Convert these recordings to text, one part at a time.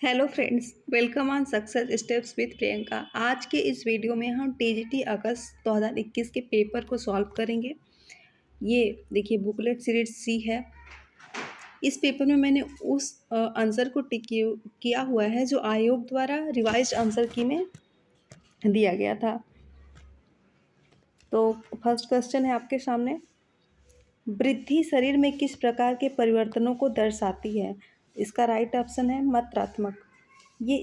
Hello friends, welcome on success steps with Priyanka. आज के इस वीडियो में हम टीजीटी अगस्त 2021 के पेपर को सॉल्व करेंगे। ये देखिए बुकलेट सीरीज सी है। इस पेपर में मैंने उस आंसर को टिक किया हुआ है जो आयोग द्वारा रिवाइज्ड आंसर की में दिया गया था। तो फर्स्ट क्वेश्चन है आपके सामने, वृद्धि शरीर में किस प्रकार के परिवर्तनों को दर्शाती है? इसका राइट ऑप्शन है मात्रात्मक। ये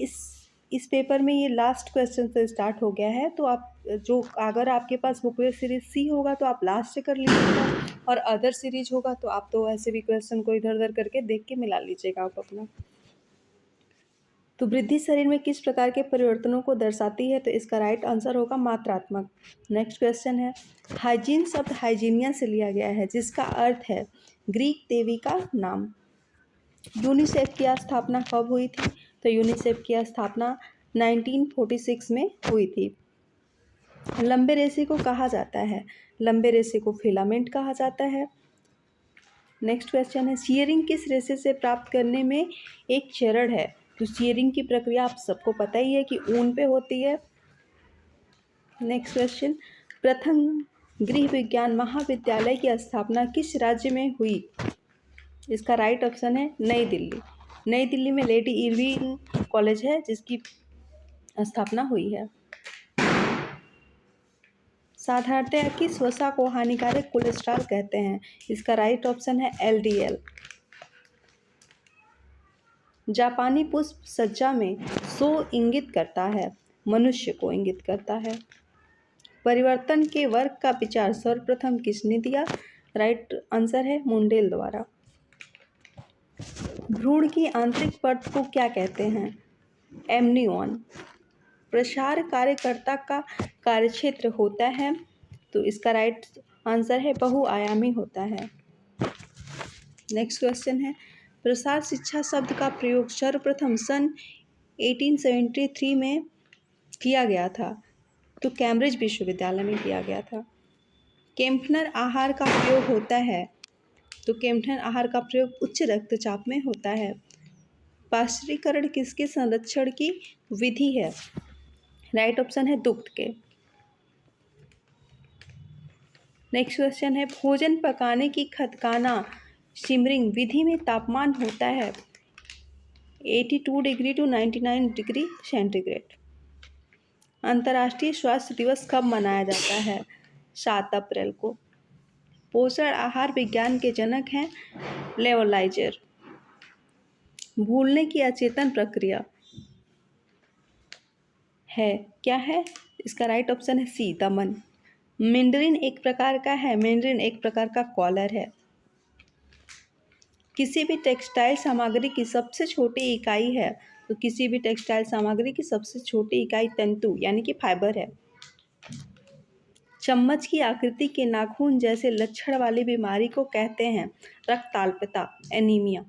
इस पेपर में ये लास्ट क्वेश्चन से स्टार्ट हो गया है, तो आप जो अगर आपके पास बुकलेट सीरीज सी होगा तो आप लास्ट से कर लीजिएगा, और अदर सीरीज होगा तो आप तो ऐसे भी क्वेश्चन को इधर उधर करके देख के मिला लीजिएगा आप अपना। तो वृद्धि शरीर में किस प्रकार के परिवर्तनों को दर्शाती है? तो इसका राइट आंसर होगा मात्रात्मक। नेक्स्ट क्वेश्चन है, हाइजीन शब्द हाइजीनिया से लिया गया है जिसका अर्थ है ग्रीक देवी का नाम। यूनिसेफ की स्थापना कब हुई थी? तो यूनिसेफ की स्थापना 1946 में हुई थी। लंबे रेशे को कहा जाता है? लंबे रेशे को फिलामेंट कहा जाता है। नेक्स्ट क्वेश्चन है, शियरिंग किस रेशे से प्राप्त करने में एक चरण है? तो शियरिंग की प्रक्रिया आप सबको पता ही है कि ऊन पे होती है। नेक्स्ट क्वेश्चन, प्रथम गृह विज्ञान महाविद्यालय की स्थापना किस राज्य में हुई? इसका राइट ऑप्शन है नई दिल्ली। नई दिल्ली में लेडी इरविन कॉलेज है जिसकी स्थापना हुई है। साधारणतया किस वसा को हानिकारक कोलेस्ट्रॉल कहते हैं? इसका राइट ऑप्शन है एलडीएल। जापानी पुष्प सज्जा में सो इंगित करता है? मनुष्य को इंगित करता है। परिवर्तन के वर्ग का विचार सर्वप्रथम किसने दिया? राइट आंसर है मुंडेल द्वारा। भ्रूण की आंतरिक परत को क्या कहते हैं? एमनियॉन। प्रसार कार्यकर्ता का कार्यक्षेत्र होता है? तो इसका राइट आंसर है बहुआयामी होता है। नेक्स्ट क्वेश्चन है, प्रसार शिक्षा शब्द का प्रयोग सर्वप्रथम सन 1873 में किया गया था? तो कैम्ब्रिज विश्वविद्यालय में किया गया था। केम्पनर आहार का प्रयोग होता है? तो केम्पनर आहार का प्रयोग उच्च रक्तचाप में होता है। पाश्चुरीकरण किसके संरक्षण की विधि है? राइट ऑप्शन है दुग्ध के। नेक्स्ट क्वेश्चन है, भोजन पकाने की खतकाना सिमरिंग विधि में तापमान होता है 82 डिग्री टू 99 डिग्री सेंटीग्रेड। अंतर्राष्ट्रीय स्वास्थ्य दिवस कब मनाया जाता है? 7 अप्रैल को। पोषण आहार विज्ञान के जनक हैं लेवलाइजर। भूलने की अचेतन प्रक्रिया है क्या है? इसका राइट ऑप्शन है सी दमन। मैंड्रिन एक प्रकार का है? मैंड्रिन एक प्रकार का कॉलर है। किसी भी टेक्सटाइल सामग्री की सबसे छोटी इकाई है? तो किसी भी टेक्सटाइल सामग्री की सबसे छोटी इकाई तंतु यानी कि फाइबर है। चम्मच की आकृति के नाखून जैसे लक्षण वाली बीमारी को कहते हैं रक्ताल्पता, एनीमिया।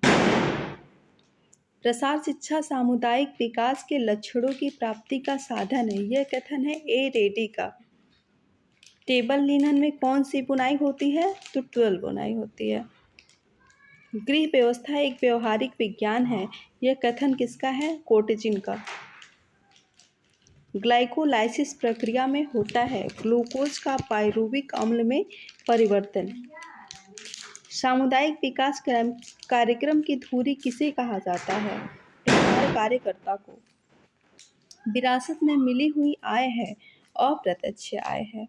प्रसार शिक्षा सामुदायिक विकास के लक्षणों की प्राप्ति का साधन है, यह कथन है ए रेड्डी का। टेबल लिनन में कौन सी बुनाई होती है? तो 12 बुनाई होती है। गृह व्यवस्था एक व्यवहारिक विज्ञान है, यह कथन किसका है? कोटेजिन का। ग्लाइकोलाइसिस प्रक्रिया में होता है ग्लूकोज का पाइरुविक अम्ल में परिवर्तन। सामुदायिक विकास कार्यक्रम की धुरी किसे कहा जाता है? प्रसार कार्यकर्ता को। विरासत में मिली हुई आय है अप्रत्यक्ष आय है।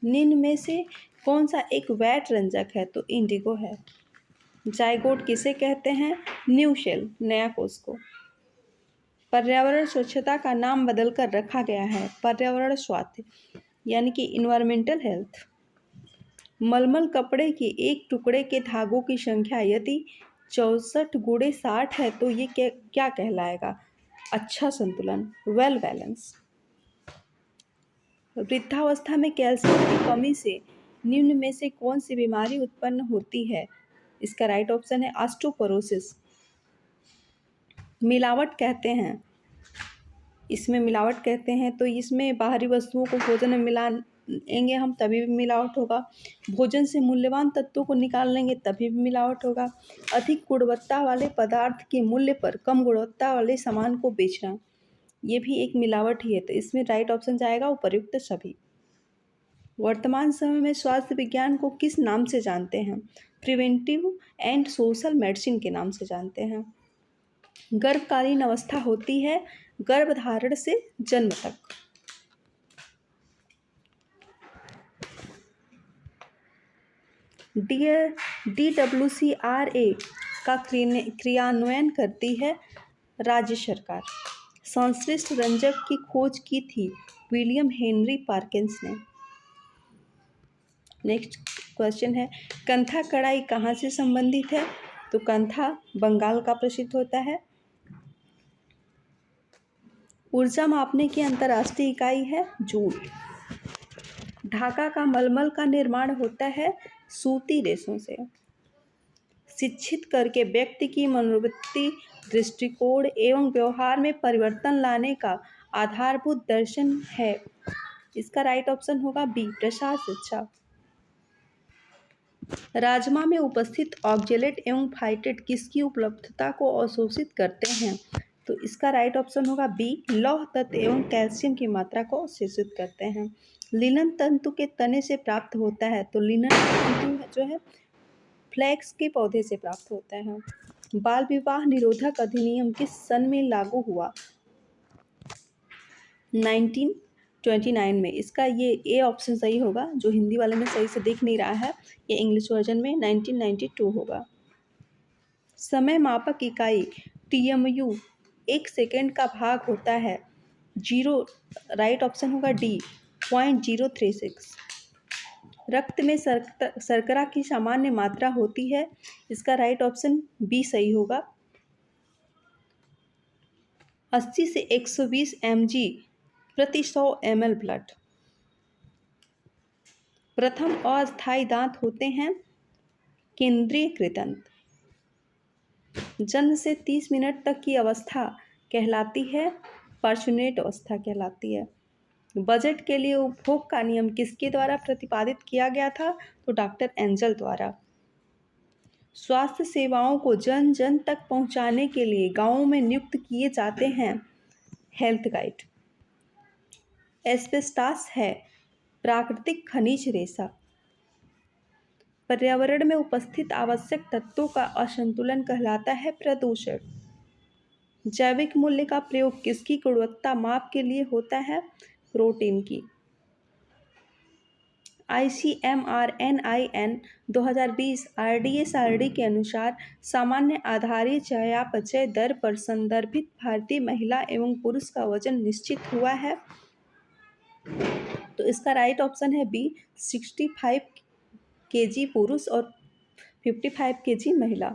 निम्न में से कौन सा एक वैट रंजक है? तो इंडिगो है। जाइगोट किसे कहते हैं? न्यू शेल, नया कोष को। पर्यावरण स्वच्छता का नाम बदलकर रखा गया है पर्यावरण स्वास्थ्य यानी कि इन्वायरमेंटल हेल्थ। मलमल कपड़े के एक टुकड़े के धागों की संख्या यदि 64 गुणे 60 है तो ये क्या कहलाएगा? अच्छा संतुलन, वेल बैलेंस। वृद्धावस्था में कैल्शियम की कमी से निम्न में से कौन सी बीमारी उत्पन्न होती है? इसका राइट ऑप्शन है ऑस्टियोपोरोसिस। मिलावट कहते हैं, इसमें मिलावट कहते हैं तो इसमें बाहरी वस्तुओं को भोजन में लेंगे हम तभी भी मिलावट होगा। भोजन से मूल्यवान तत्वों को निकाल लेंगे तभी भी मिलावट होगा। अधिक गुणवत्ता वाले पदार्थ के मूल्य पर कम गुणवत्ता वाले सामान को बेचना, ये भी एक मिलावट ही है। तो इसमें राइट ऑप्शन जाएगा उपर्युक्त सभी। वर्तमान समय में स्वास्थ्य विज्ञान को किस नाम से जानते हैं? प्रिवेंटिव एंड सोशल मेडिसिन के नाम से जानते हैं। गर्भकालीन अवस्था होती है गर्भधारण से जन्म तक। DWCRA का क्रियान्वयन करती है राज्य सरकार। संश्लिष्ट रंजक की खोज की थी विलियम हेनरी पार्किंस ने। नेक्स्ट क्वेश्चन है, कंथा कढ़ाई कहाँ से संबंधित है? तो कंथा बंगाल का प्रसिद्ध होता है। ऊर्जा मापने की अंतर्राष्ट्रीय इकाई है जूल। ढाका का मलमल का निर्माण होता है सूती रेशों से। शिक्षित करके व्यक्ति की मनोवृत्ति, दृष्टिकोण एवं व्यवहार में परिवर्तन लाने का आधारभूत दर्शन है। इसका राइट ऑप्शन होगा बी, प्रसार शिक्षा। राजमा में उपस्थित ऑक्जेलेट एवं फाइटेट किसकी उपलब्धता को अवशोषित करते हैं? तो इसका राइट ऑप्शन होगा बी, लौह तत्व एवं कैल्शियम की मात्रा को अवशोषित करते हैं। लिनन तंतु के तने से प्राप्त होता है, तो लिनन तंतु जो है फ्लैक्स के पौधे से प्राप्त होता है। बाल विवाह निरोधक अधिनियम किस सन में लागू हुआ? 1929 में। इसका ये ए ऑप्शन सही होगा, जो हिंदी वाले में सही से दिख नहीं रहा है, ये इंग्लिश वर्जन में 1992 होगा। समय मापक इकाई TMU 1 सेकेंड का भाग होता है 0, राइट ऑप्शन होगा डी, 0.036। रक्त में शर्करा की सामान्य मात्रा होती है, इसका राइट ऑप्शन बी सही होगा। 80 से 120 mg प्रति 100 ml ब्लड। प्रथम अस्थायी दांत होते हैं केंद्रीयकृत दंत। जन्म से 30 मिनट तक की अवस्था कहलाती है पर्चुनेट अवस्था कहलाती है। बजट के लिए उपभोग का नियम किसके द्वारा प्रतिपादित किया गया था? तो डॉक्टर एंजल द्वारा। स्वास्थ्य सेवाओं को जन जन तक पहुंचाने के लिए गांवों में नियुक्त किए जाते हैं हेल्थ गाइड। एस्बेस्टास है प्राकृतिक खनिज रेशा। पर्यावरण में उपस्थित आवश्यक तत्वों का असंतुलन कहलाता है प्रदूषण। जैविक मूल्य का प्रयोग किसकी गुणवत्ता माप के लिए होता है? प्रोटीन की। ICMR-NIN 2020 RDSRD के अनुसार सामान्य आधारीय चयापचय दर पर संदर्भित भारतीय महिला एवं पुरुष का वजन निश्चित हुआ है, तो इसका राइट ऑप्शन है बी, 65 kg पुरुष और 55 kg महिला।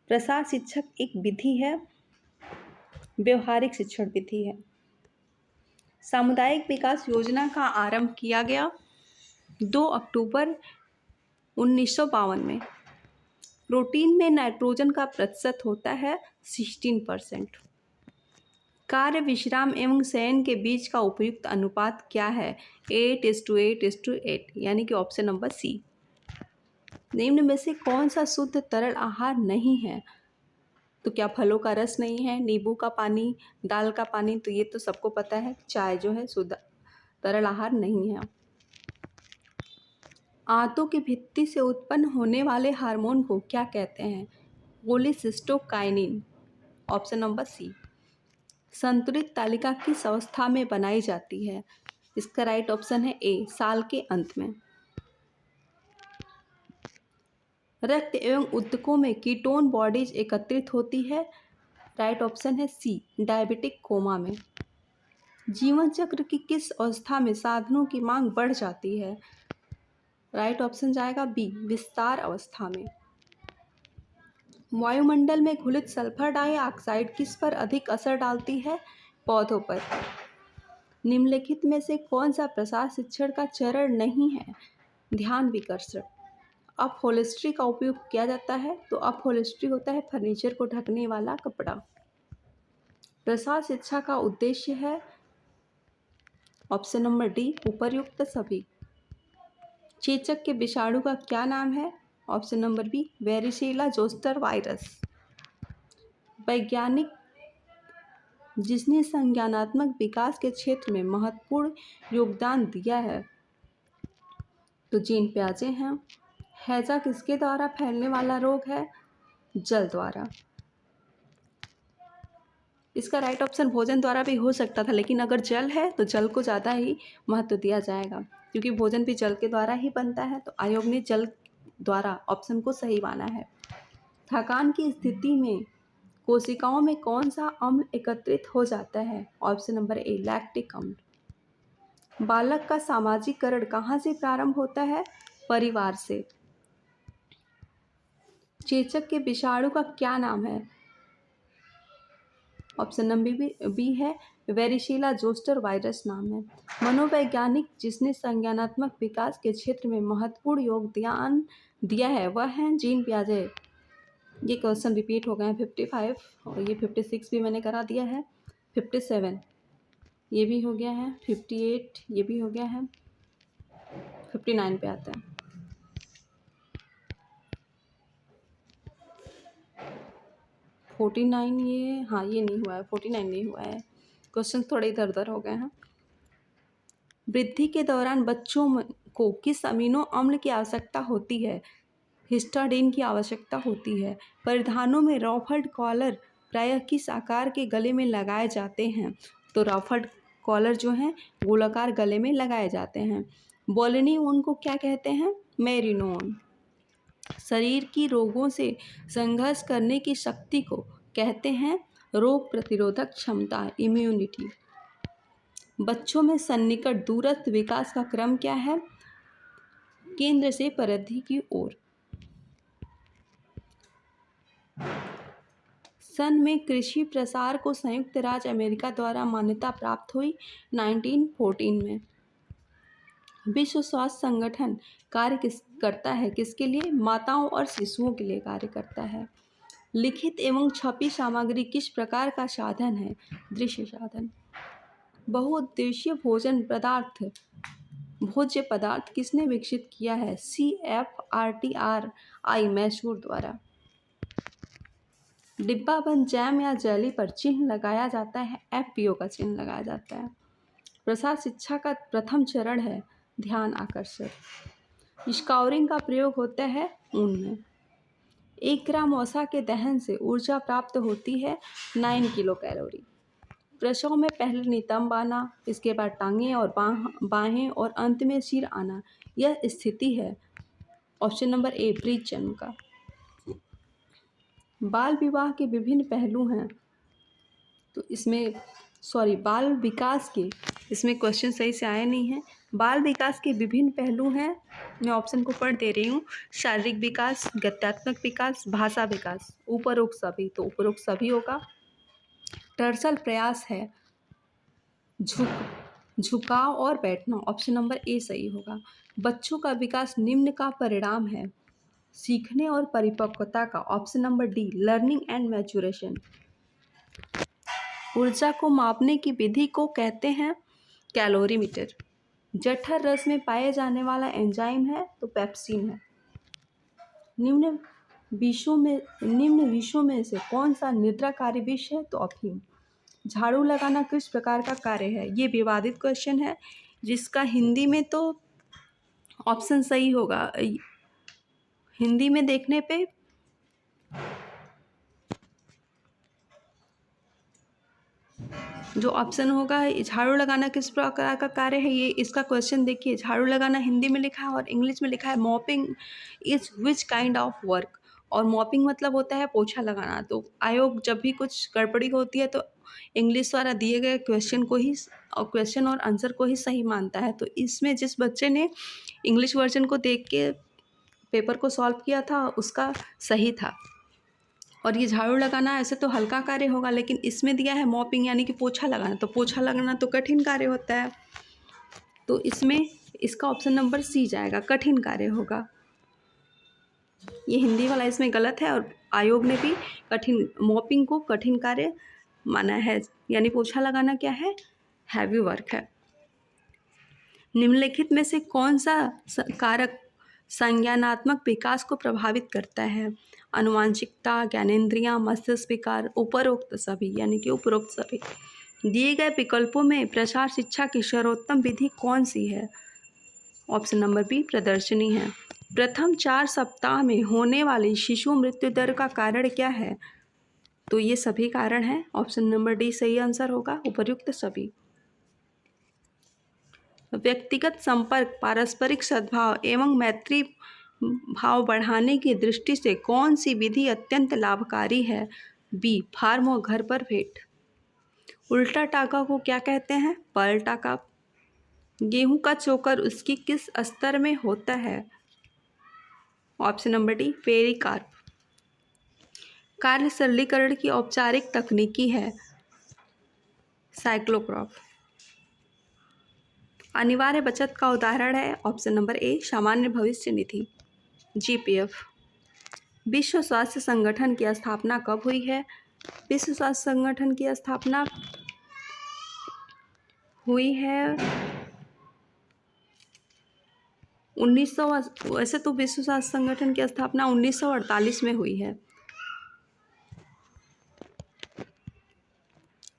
प्रसार शिक्षक एक विधि है, व्यवहारिक शिक्षण विधि है। सामुदायिक विकास योजना का आरंभ किया गया 2 अक्टूबर 1952 में। प्रोटीन में नाइट्रोजन का प्रतिशत होता है 16%। कार्य, विश्राम एवं शयन के बीच का उपयुक्त अनुपात क्या है? 8:8:8, यानी कि ऑप्शन नंबर सी। निम्न में से कौन सा शुद्ध तरल आहार नहीं है? तो क्या फलों का रस नहीं है, नींबू का पानी, दाल का पानी? तो ये तो सबको पता है, चाय जो है शुद्ध तरल आहार नहीं है। आंतों की भित्ति से उत्पन्न होने वाले हार्मोन को क्या कहते हैं? Cholecystokinin, option number C. संतुलित तालिका किस अवस्था में बनाई जाती है? इसका राइट ऑप्शन है ए, साल के अंत में। रक्त एवं ऊतकों में कीटोन बॉडीज एकत्रित होती है, राइट ऑप्शन है सी, डायबिटिक कोमा में। जीवन चक्र की किस अवस्था में साधनों की मांग बढ़ जाती है? राइट ऑप्शन जाएगा बी, विस्तार अवस्था में। वायुमंडल में घुलित सल्फर डाइऑक्साइड किस पर अधिक असर डालती है? पौधों पर। निम्नलिखित में से कौन सा प्रसार शिक्षण का चरण नहीं है? ध्यान विकर्षण। अपहोल्स्ट्री का उपयोग किया जाता है, तो अपहोल्स्ट्री होता है फर्नीचर को ढकने वाला कपड़ा। प्रसार शिक्षा का उद्देश्य है ऑप्शन नंबर डी उपर्युक्त सभी। चेचक के विषाणु का क्या नाम है? Option number B varicella zoster virus. वैज्ञानिक जिसने संज्ञानात्मक विकास के क्षेत्र में महत्वपूर्ण योगदान दिया है, तो जीन पियाजे हैं। हैजा किसके द्वारा फैलने वाला रोग है? जल द्वारा। इसका राइट ऑप्शन भोजन द्वारा भी हो सकता था, लेकिन अगर जल है तो जल को ज़्यादा ही महत्व दिया जाएगा, क्योंकि भोजन भी जल के द्वारा ही बनता है। तो आयोग ने जल द्वारा ऑप्शन को सही माना है। थकान की स्थिति में कोशिकाओं में कौन सा अम्ल एकत्रित हो जाता है? ऑप्शन नंबर ए लैक्टिक अम्ल। बालक का सामाजिकरण कहाँ से प्रारंभ होता है? परिवार से। चेचक के विषाणु का क्या नाम है? ऑप्शन नंबर बी है वेरिसेला जोस्टर वायरस नाम है। मनोवैज्ञानिक जिसने संज्ञानात्मक विकास के क्षेत्र में महत्वपूर्ण योगदान दिया है वह है जीन पियाजे। ये क्वेश्चन रिपीट हो गए हैं 55 और ये 56 भी मैंने करा दिया है, 57 ये भी हो गया है, 58 ये भी हो गया है, 59 पे आता है। फोर्टी नाइन ये हाँ ये नहीं हुआ है, 49 नहीं हुआ है। क्वेश्चन थोड़े इधर उधर हो गए हैं। वृद्धि के दौरान बच्चों को किस अमीनो अम्ल की आवश्यकता होती है? हिस्टाडीन की आवश्यकता होती है। परिधानों में रॉफल्ड कॉलर प्रायः किस आकार के गले में लगाए जाते हैं? तो रॉफल्ड कॉलर जो हैं गोलाकार गले में लगाए जाते हैं। बोलिनी ऊन को क्या कहते हैं? मेरिनो ऊन। शरीर की रोगों से संघर्ष करने की शक्ति को कहते हैं रोग प्रतिरोधक क्षमता, इम्यूनिटी। बच्चों में सन्निकट दूरस्थ विकास का क्रम क्या है? केंद्र से परिधि की ओर। सन में कृषि प्रसार को संयुक्त राज्य अमेरिका द्वारा मान्यता प्राप्त हुई 1914 में। विश्व स्वास्थ्य संगठन कार्य करता है किसके लिए? माताओं और शिशुओं के लिए कार्य करता है। लिखित एवं छपी सामग्री किस प्रकार का साधन है? दृश्य साधन। बहुउद्देशीय भोज्य पदार्थ किसने विकसित किया है? CFRTRI मैसूर द्वारा। डिब्बाबंद जैम या जेली पर चिन्ह लगाया जाता है, FPO का चिन्ह लगाया जाता है। प्रसार शिक्षा का प्रथम चरण है ध्यान आकर्षण। स्काउरिंग का प्रयोग होता है ऊन में। 1 ग्राम वसा के दहन से ऊर्जा प्राप्त होती है 9 किलो कैलोरी। प्रसव में पहले नितंब आना, इसके बाद टांगें और बाहें और अंत में सिर आना, यह स्थिति है ऑप्शन नंबर ए प्री जन्म का। बाल विवाह के विभिन्न पहलू हैं, तो इसमें बाल विकास के, इसमें क्वेश्चन सही से आए नहीं हैं। बाल विकास के विभिन्न पहलू हैं, मैं ऑप्शन को पढ़ दे रही हूँ। शारीरिक विकास, गत्यात्मक विकास, भाषा विकास। उपरोक्त सभी, तो उपरोक्त सभी होगा। टर्सल प्रयास है झुकाव और बैठना, ऑप्शन नंबर ए सही होगा। बच्चों का विकास निम्न का परिणाम है सीखने और परिपक्वता का, option number D learning and maturation. ऊर्जा को मापने की विधि को कहते हैं कैलोरीमीटर। जठर रस में पाए जाने वाला एंजाइम है तो पेप्सिन है। निम्न विषयों में से कौन सा निद्राकारी विष है? तो अफीम। झाड़ू लगाना किस प्रकार का कार्य है? ये विवादित क्वेश्चन है, जिसका हिंदी में तो ऑप्शन सही होगा। हिंदी में देखने पे जो ऑप्शन होगा झाड़ू लगाना किस प्रकार का कार्य है, ये इसका क्वेश्चन देखिए। झाड़ू लगाना हिंदी में लिखा है और इंग्लिश में लिखा है mopping is which kind of work, और मॉपिंग मतलब होता है पोछा लगाना। तो आयोग जब भी कुछ गड़बड़ी होती है तो इंग्लिश द्वारा दिए गए क्वेश्चन और आंसर को ही सही मानता है। तो इसमें जिस बच्चे ने इंग्लिश वर्जन को देख के पेपर को सॉल्व किया था उसका सही था। और ये झाड़ू लगाना ऐसे तो हल्का कार्य होगा, लेकिन इसमें दिया है मॉपिंग यानी कि पोछा लगाना, तो पोछा लगाना तो कठिन कार्य होता है। तो इसमें इसका ऑप्शन नंबर सी जाएगा, कठिन कार्य होगा। ये हिंदी वाला इसमें गलत है और आयोग ने भी मॉपिंग को कठिन कार्य माना है, यानी पोछा लगाना क्या है? हैवी वर्क है। निम्नलिखित में से कौन सा कारक संज्ञानात्मक विकास को प्रभावित करता है? आनुवांशिकता, ज्ञानेंद्रियां, मस्तिष्क विकार, उपरोक्त सभी, यानी कि उपरोक्त सभी। दिए गए विकल्पों में प्रसार शिक्षा की सर्वोत्तम विधि कौन सी है? ऑप्शन नंबर बी प्रदर्शनी है। प्रथम 4 सप्ताह में होने वाली शिशु मृत्यु दर का कारण क्या है? तो ये सभी कारण हैं। ऑप्शन नंबर डी सही आंसर होगा, उपर्युक्त सभी। व्यक्तिगत संपर्क, पारस्परिक सद्भाव एवं मैत्री भाव बढ़ाने की दृष्टि से कौन सी विधि अत्यंत लाभकारी है? बी फार्म और घर पर भेंट। उल्टा टाका को क्या कहते हैं? पर्ल टाका। गेहूं का चोकर उसकी किस स्तर में होता है? Option number D pericarp. कार्य सरलीकरण की औपचारिक तकनीकी है साइक्लोक्रॉप। अनिवार्य बचत का उदाहरण है ऑप्शन नंबर ए सामान्य भविष्य निधि, जीपीएफ। विश्व स्वास्थ्य संगठन की स्थापना कब हुई है? विश्व स्वास्थ्य संगठन की स्थापना हुई है 1900। वैसे तो विश्व स्वास्थ्य संगठन की स्थापना 1948 में हुई है।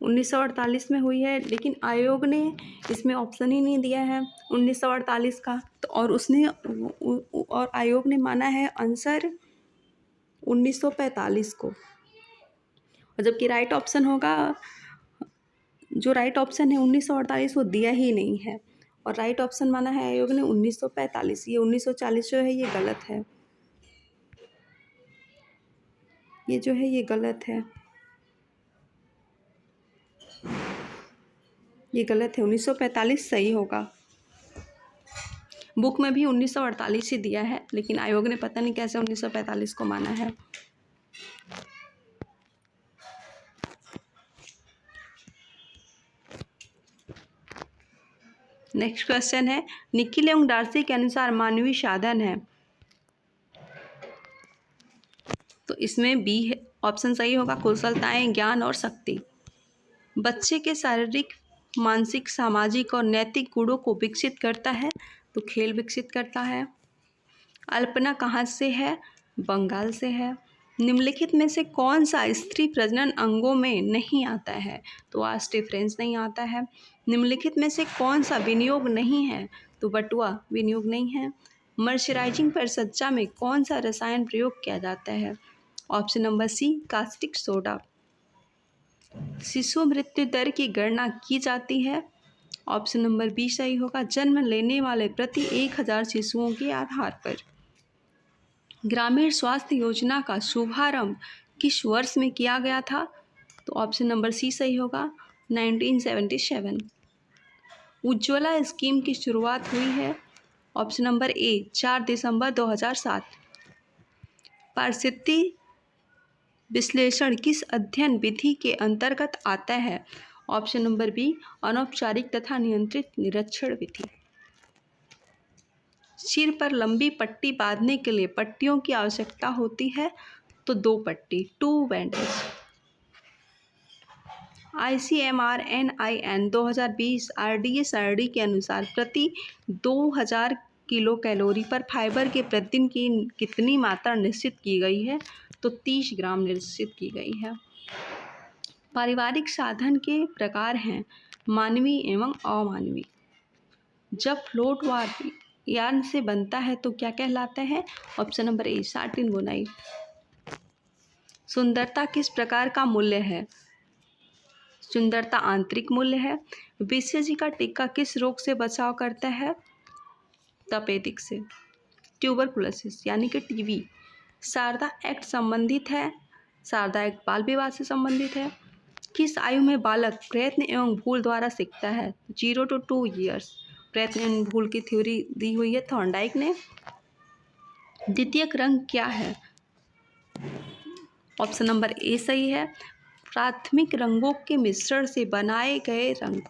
1948 में हुई है, लेकिन आयोग ने इसमें ऑप्शन ही नहीं दिया है 1948 का, तो और आयोग ने माना है आंसर 1945 को। और जबकि राइट ऑप्शन होगा, जो राइट ऑप्शन है 1948 वो दिया ही नहीं है, और राइट ऑप्शन माना है आयोग ने 1945। ये 1940 जो है ये गलत है, ये जो है ये गलत है, ये गलत है। 1945 सही होगा। बुक में भी 1948 ही दिया है, लेकिन आयोग ने पता नहीं कैसे 1945 को माना है। नेक्स्ट क्वेश्चन है, निखिल एवं डार्सी के अनुसार मानवीय साधन है, तो इसमें बी है ऑप्शन सही होगा, कुशलताएं, ज्ञान और शक्ति। बच्चे के शारीरिक, मानसिक, सामाजिक और नैतिक गुणों को विकसित करता है, तो खेल विकसित करता है। अल्पना कहाँ से है? बंगाल से है। निम्नलिखित में से कौन सा स्त्री प्रजनन अंगों में नहीं आता है? तो आस्ट डिफरेंस नहीं आता है। निम्नलिखित में से कौन सा विनियोग नहीं है? तो बटुआ विनियोग नहीं है। मर्सराइजिंग परिचर्या में कौन सा रसायन प्रयोग किया जाता है? Option number C caustic soda. शिशु मृत्यु दर की गणना की जाती है, ऑप्शन नंबर बी सही होगा, जन्म लेने वाले प्रति 1000 शिशुओं के आधार पर। ग्रामीण स्वास्थ्य योजना का शुभारंभ किस वर्ष में किया गया था? तो ऑप्शन नंबर सी सही होगा, 1977। उज्ज्वला स्कीम की शुरुआत हुई है, ऑप्शन नंबर ए 4 दिसंबर 2007। पारिस्थितिकी विश्लेषण किस अध्ययन विधि के अंतर्गत आता है? ऑप्शन नंबर बी अनौपचारिक तथा नियंत्रित निरीक्षण विधि। सिर पर लंबी पट्टी बांधने के लिए पट्टियों की आवश्यकता होती है, तो 2 पट्टी, 2 बैंडेज। ICMR-NIN 2020 RDS-RD के अनुसार प्रति 2000 किलो कैलोरी पर फाइबर के प्रतिदिन की कितनी मात्रा निश्चित की गई है? तो 30 ग्राम निश्चित की गई है। पारिवारिक साधन के प्रकार हैं मानवीय एवं अमानवीय। जब फ्लोट यार्न से बनता है तो क्या कहलाता है? ऑप्शन नंबर ए साटिन बुनाई। सुंदरता किस प्रकार का मूल्य है? सुंदरता आंतरिक मूल्य है। बीसीजी का टीका किस रोग से बचाव करता है? तपेदिक से। ट्यूबरकुलोसिस यानी कि टीबी। शारदा एक्ट संबंधित है, शारदा एक्ट बाल विवाह से संबंधित है। किस आयु में बालक प्रयत्न एवं भूल द्वारा सीखता है? 0 to 2 ईयर्स। प्रयत्न एवं भूल की थ्योरी दी हुई है थॉर्नडाइक ने। द्वितीयक रंग क्या है? ऑप्शन नंबर ए सही है, प्राथमिक रंगों के मिश्रण से बनाए गए रंग।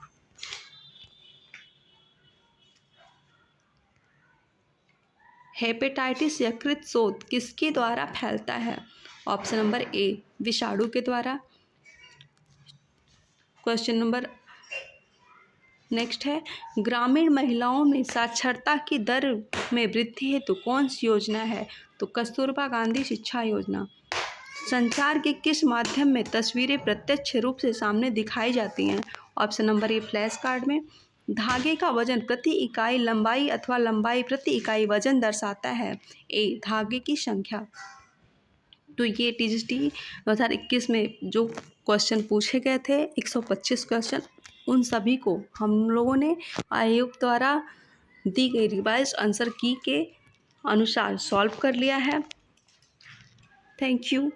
हेपेटाइटिस यकृत शोथ किसके द्वारा फैलता है? ऑप्शन नंबर ए विषाणु के द्वारा। क्वेश्चन नंबर नेक्स्ट है, ग्रामीण महिलाओं में साक्षरता की दर में वृद्धि हेतु कौन सी योजना है? तो कस्तूरबा गांधी शिक्षा योजना। संचार के किस माध्यम में तस्वीरें प्रत्यक्ष रूप से सामने दिखाई जाती हैं? Option number A flash card में। धागे का वजन प्रति इकाई लंबाई अथवा लंबाई प्रति इकाई वजन दर्शाता है? ए धागे की संख्या। तो ये TGT 2021 में जो क्वेश्चन पूछे गए थे 125 क्वेश्चन, उन सभी को हम लोगों ने आयोग द्वारा दी गई रिवाइज आंसर की के अनुसार सॉल्व कर लिया है। Thank you.